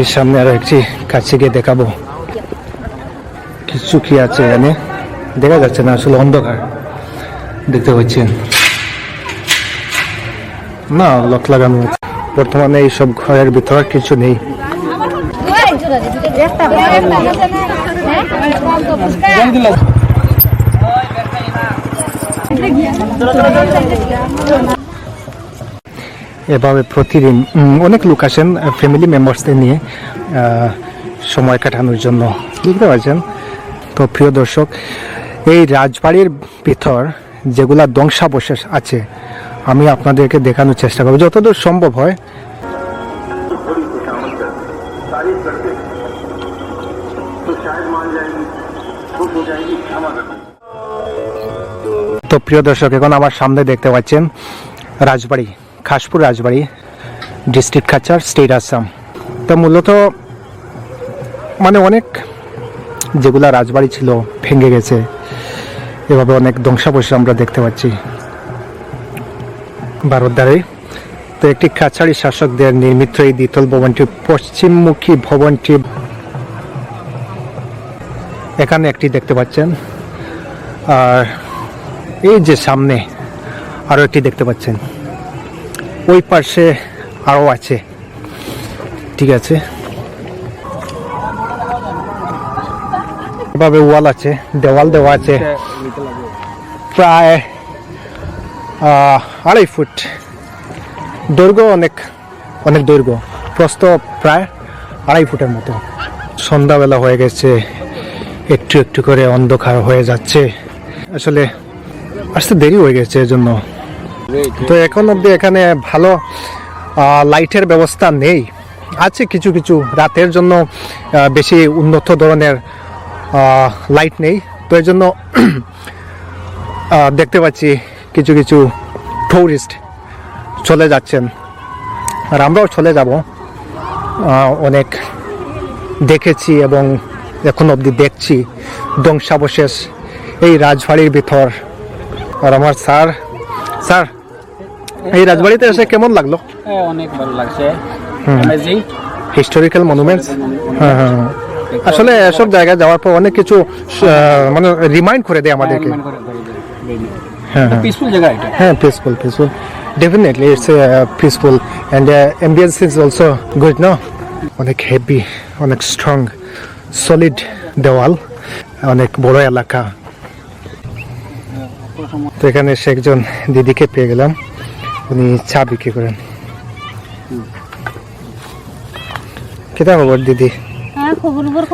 এর সামনে আরো একটি কাছে গিয়ে দেখাবো কিছু কি আছে এখানে, দেখা যাচ্ছে না, আসলে অন্ধকার দেখতে পাচ্ছেন না, লক লাগানো আছে। বর্তমানে এইসব ঘরের ভিতরে কিছু নেই। এভাবে প্রতিদিন অনেক লোক আসেন ফ্যামিলি মেম্বার্সদের নিয়ে সময় কাটানোর জন্য, বুঝতে পারছেন। তো প্রিয় দর্শক, এই রাজবাড়ির ভিতর যেগুলা ধ্বংসাবশেষ আছে আমি আপনাদেরকে দেখানোর চেষ্টা করব যতদূর সম্ভব হয়। তো প্রিয় দর্শক, এখন আমার সামনে দেখতে পাচ্ছেন রাজবাড়ি, খাসপুর রাজবাড়ি, ডিস্ট্রিক্ট কাছাড়, স্টেট আসাম। তো মূলত মানে অনেক যেগুলা রাজবাড়ি ছিল ভেঙে গেছে, এভাবে অনেক ধ্বংসাবশেষ আমরা দেখতে পাচ্ছি ভারতদ্বারে। তো একটি কাছাড়ি শাসকদের নির্মিত এই দ্বিতল ভবনটি, পশ্চিমমুখী ভবনটি এখানে একটি দেখতে পাচ্ছেন, আর এই যে সামনে আরো একটি দেখতে পাচ্ছেন, ওই পাশে আরো আছে, ঠিক আছে। এভাবে ওয়াল আছে, দেওয়াল দেওয়া আছে প্রায় 2.5 ফুট দৈর্ঘ্য, অনেক অনেক দৈর্ঘ্য, প্রস্থ প্রায় 2.5 ফুটের মতো। সন্ধ্যাবেলা হয়ে গেছে, একটু একটু করে অন্ধকার হয়ে যাচ্ছে, আসলে আসতে দেরি হয়ে গেছে এজন্য। তো এখন অবধি এখানে ভালো লাইটের ব্যবস্থা নেই, আছে কিছু কিছু, রাতের জন্য বেশি উন্নত ধরনের লাইট নেই। তো এই জন্য দেখতে পাচ্ছি কিছু কিছু টুরিস্ট চলে যাচ্ছেন, আর আমরাও চলে যাব। অনেক দেখেছি এবং এখন অবধি দেখছি ধ্বংসাবশেষ এই রাজবাড়ির ভিতর। আর আমার স্যার এই রাজবাড়িতে এসে কেমন লাগলো? অনেক ভালো লাগছে, অ্যামেজিং হিস্টোরিক্যাল মনুমেন্টস। হ্যাঁ, আসলে এসব জায়গায় যাওয়ার পর অনেক কিছু মানে রিমাইন্ড করে দেয় আমাদেরকে। হ্যাঁ, পিসফুল জায়গা এটা। হ্যাঁ, peaceful definitely it's peaceful and ambience is also good, no? অনেক হেভি, অনেক স্ট্রং, সলিড দেওয়াল, অনেক বড় এলাকা। তো এখানে এসে একজন দিদিকে পেয়ে গেলাম, উনি চা বিক্রি করেন। কেটা খবর দিদি? খবর